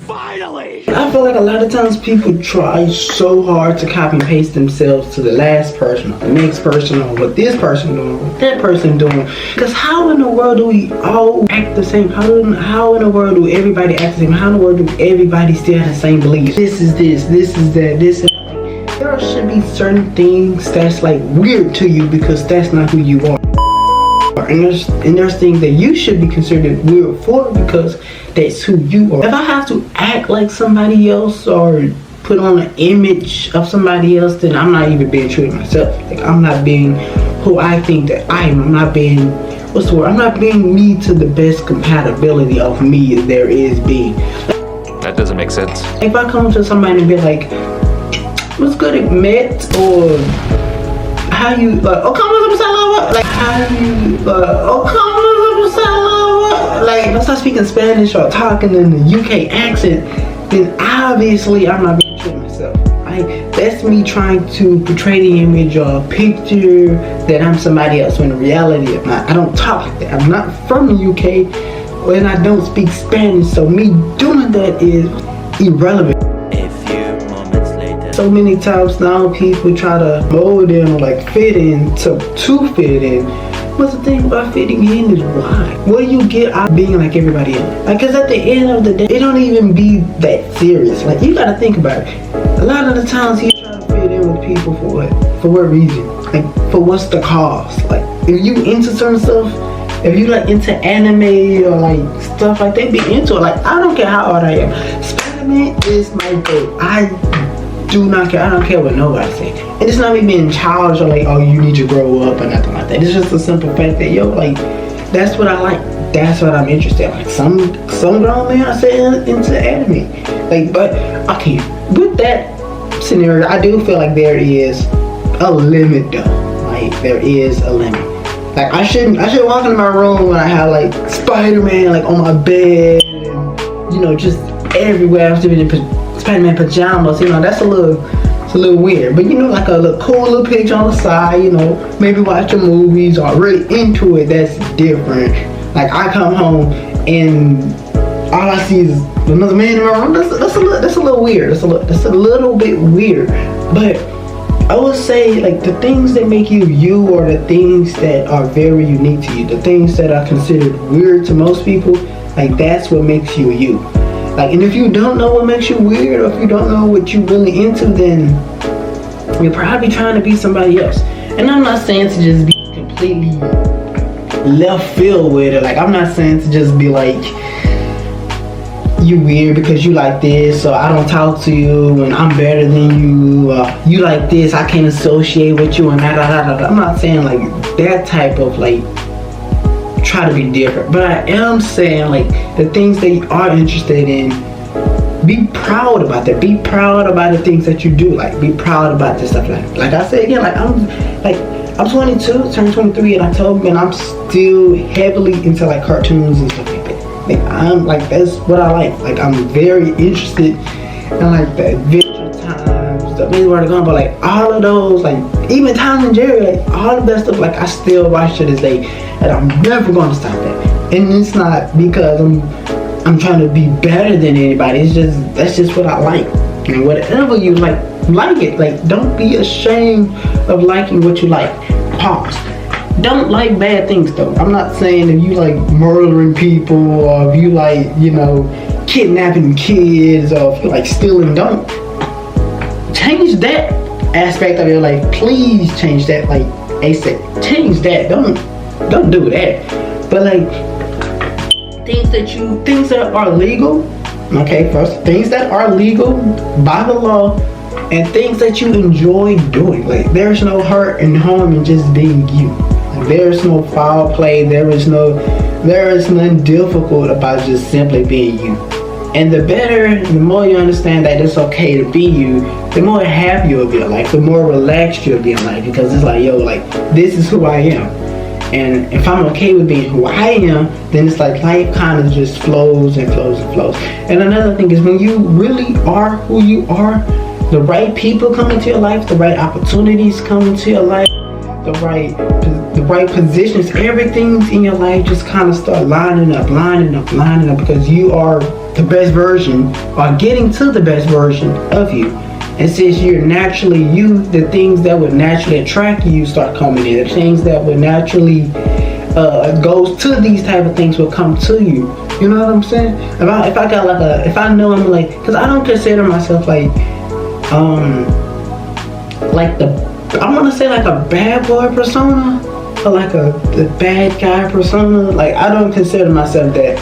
Finally! I feel like a lot of times people try so hard to copy and paste themselves to the last person, or the next person, or what this person doing, what that person doing. Because how in the world do we all act the same? How in the world do everybody act the same? How in the world do everybody still have the same beliefs? This is this, this is that, this is that. There should be certain things that's like weird to you because that's not who you are. And there's things that you should be considered weird for because that's who you are. If I have to act like somebody else or put on an image of somebody else, then I'm not even being true to myself. Like, I'm not being who I think that I am. I'm not being, what's the word? I'm not being me to the best compatibility of me there is being. That doesn't make sense. If I come to somebody and be like, what's good at Met, or how you, like, oh, come on, like, how you, oh, come on, like, if I start speaking Spanish or talking in the UK accent, then obviously I'm not being true to myself. That's me trying to portray the image or picture that I'm somebody else when in reality I'm not. I don't talk like that. I'm not from the UK and I don't speak Spanish, so me doing that is irrelevant. So many times now people try to mold in or like fit in to fit in. What's the thing about fitting in is why? What do you get out of being like everybody else? Like, cause at the end of the day, it don't even be that serious. Like, you gotta think about it. A lot of the times you try to fit in with people for what? For what reason? Like, for what's the cause? Like, if you into certain stuff, if you like into anime or like stuff like that, be into it. Like, I don't care how old I am. Spider-Man is my favorite. I do not care. I don't care what nobody say. And it's not me being childish or like, oh, you need to grow up or nothing like that. It's just a simple fact that, yo, like, that's what I like. That's what I'm interested in. Like, some grown men are saying into anime. Like, but okay, with that scenario, I do feel like there is a limit though. Like, there is a limit. Like, I shouldn't walk into my room when I have like Spider-Man like on my bed and, you know, just everywhere. I'm still in Spider-Man pajamas, you know, it's a little weird. But, you know, like a little cool little picture on the side, you know, maybe watch the movies or really into it, that's different. Like, I come home and all I see is another man in my room. That's a little weird. That's a little bit weird. But I would say, like, the things that make you you, or the things that are very unique to you, the things that are considered weird to most people, like, that's what makes you you. Like, and if you don't know what makes you weird, or if you don't know what you're really into, then you're probably trying to be somebody else. And I'm not saying to just be completely left field with it. Like, I'm not saying to just be like, you weird because you like this, or I don't talk to you and I'm better than you, or you like this, I can't associate with you, and da. I'm not saying like that type of like try to be different, but I am saying like the things that you are interested in, be proud about that. Be proud about the things that you do. Like, be proud about this stuff. Like I said again, I'm 22, turned 23 in October, and I'm still heavily into like cartoons and stuff like that. Like, I'm like, that's what I like. Like, I'm very interested in like the Adventure Times, the Maze Where Gone, but like all of those, like even Tom and Jerry, like all of that stuff, like I still watch to this day, and I'm never going to stop that. And it's not because I'm trying to be better than anybody. It's just, that's just what I like. And whatever you like it. Like, don't be ashamed of liking what you like. Pause. Don't like bad things though. I'm not saying if you like murdering people, or if you like, you know, kidnapping kids, or if you like stealing. Don't change that aspect of your life. Please change that, like ASAP. Change that. Don't do that. But like things that are legal. Okay, first, things that are legal by the law, and things that you enjoy doing. Like, there's no hurt and harm in just being you. Like, there's no foul play. There is nothing difficult about just simply being you. And the more you understand that it's okay to be you, the more happy you'll be in life, the more relaxed you'll be in life, because it's like, yo, like, this is who I am. And if I'm okay with being who I am, then it's like life kind of just flows and flows and flows. And another thing is, when you really are who you are, the right people come into your life, the right opportunities come into your life, the right the right positions, everything in your life just kind of start lining up, because you are the best version, or getting to the best version of you. And since you're naturally you, the things that would naturally attract you start coming in. The things that would naturally goes to these type of things will come to you. You know what I'm saying? If I got like if I know I'm like, because I don't consider myself like I want to say like a bad boy persona, or like the bad guy persona. Like, I don't consider myself that.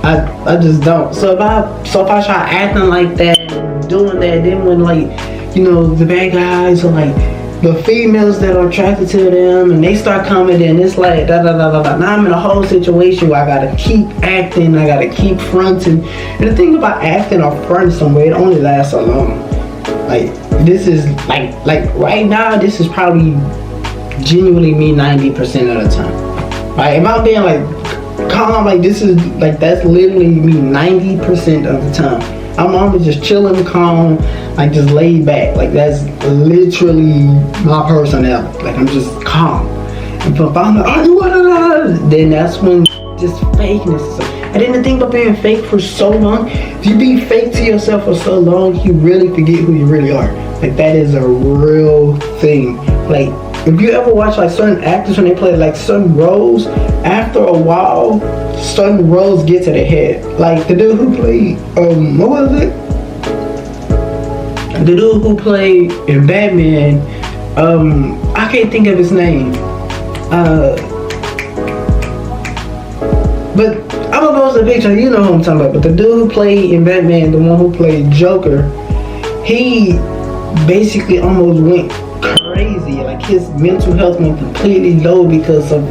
I just don't. So if I try acting like that and doing that, then when like, you know, the bad guys or like the females that are attracted to them and they start coming in, it's like da da da da da. Now I'm in a whole situation where I gotta keep acting, I gotta keep fronting. And the thing about acting or fronting somewhere, it only lasts so long. Like, this is like right now, this is probably genuinely me 90% of the time. Like, if I'm being like calm, like this is like, that's literally me 90% of the time. I'm always just chilling, calm, like just laid back. Like, that's literally my personality. Like, I'm just calm. And if I'm like, then that's when just fakeness. And then the thing about being fake for so long, if you be fake to yourself for so long, you really forget who you really are. Like, that is a real thing. Like, if you ever watch like certain actors when they play like certain roles, after a while, certain roles get to the head. Like the dude who played, what was it? The dude who played in Batman, I can't think of his name. But I'm gonna post a picture, you know who I'm talking about. But the dude who played in Batman, the one who played Joker, he basically almost went crazy. Like, his mental health went completely low because of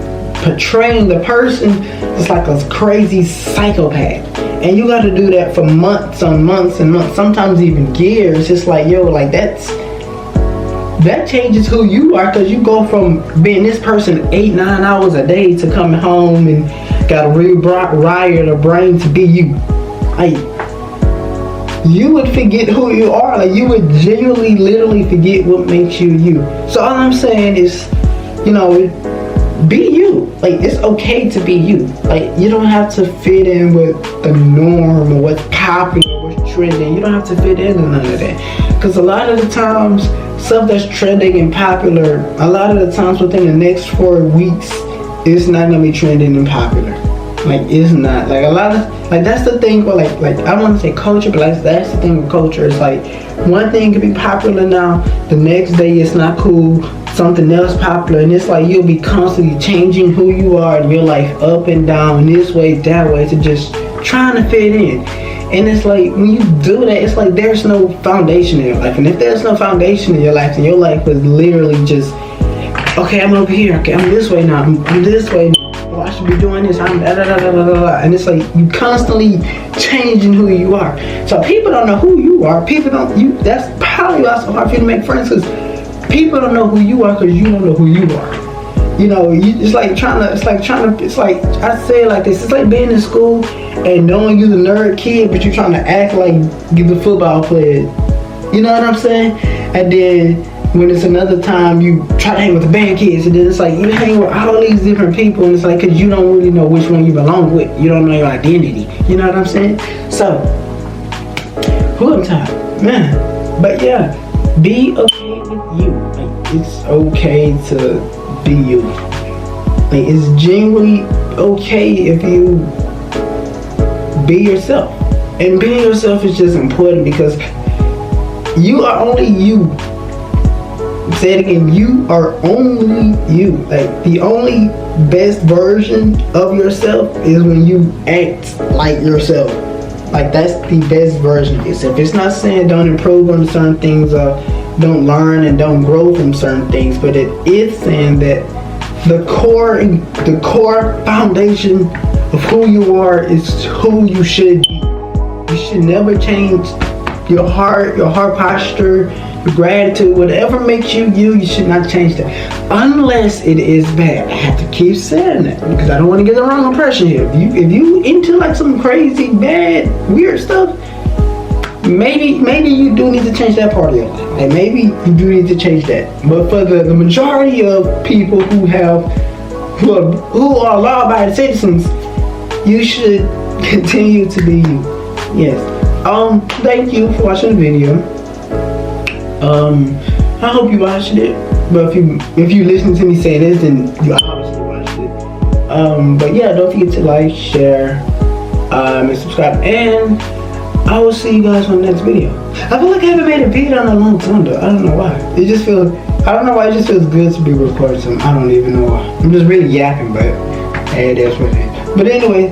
portraying the person as like a crazy psychopath. And you gotta do that for months on months and months, sometimes even years. It's like, yo, like that changes who you are, because you go from being this person 8-9 hours a day to coming home and gotta rewire the brain to be you. Like, you would forget who you are. Like, you would genuinely, literally forget what makes you you. So all I'm saying is, you know, be you. Like, it's okay to be you. Like, you don't have to fit in with the norm or what's popular, what's trending. You don't have to fit into none of that. Because a lot of the times, stuff that's trending and popular, a lot of the times within the next 4 weeks, it's not gonna be trending and popular. Like, it's not. Like, a lot of, like, that's the thing with like I want to say culture, but like, that's the thing with culture. It's like, one thing can be popular now, the next day it's not cool, something else popular, and it's like you'll be constantly changing who you are in your life, up and down, this way, that way, to just trying to fit in. And it's like, when you do that, it's like there's no foundation in your life. And if there's no foundation in your life, then your life is literally just, okay, I'm over here, okay, I'm this way now, I'm this way now. Oh, I should be doing this, I'm da da da da da da. And it's like you constantly changing who you are. So people don't know who you are. People don't, that's probably why it's so hard for you to make friends, because people don't know who you are, because you don't know who you are. You know, it's like I say it like this, it's like being in school and knowing you're the nerd kid, but you're trying to act like you're the football player. You know what I'm saying? And then when it's another time, you try to hang with the band kids, and then it's like you hang with all these different people, and it's like, because you don't really know which one you belong with. You don't know your identity. You know what I'm saying? So, who am I? Man. But yeah, be okay with you. Like, it's okay to be you. Like, it's genuinely okay if you be yourself. And being yourself is just important, because you are only you. Say it again, you are only you. Like, the only best version of yourself is when you act like yourself. Like, that's the best version of yourself. It's not saying don't improve on certain things or don't learn and don't grow from certain things, but it is saying that the core foundation of who you are is who you should be. You should never change your heart posture, your gratitude, whatever makes you you, you should not change that, unless it is bad. I have to keep saying that, because I don't want to get the wrong impression here. If you into like some crazy, bad, weird stuff, maybe you do need to change that part of your life. Like, maybe you do need to change that. But for the majority of people who have who are law-abiding citizens, you should continue to be you. Yes. Thank you for watching the video. I hope you watched it. But if you listen to me say this, then you obviously watched it. But yeah, don't forget to like, share, and subscribe. And I will see you guys on the next video. I feel like I haven't made a video in a long time though. I don't know why. It just feels, I don't know why, it just feels good to be recording something. I don't even know why. I'm just really yapping, but hey, that's what it is. But anyway,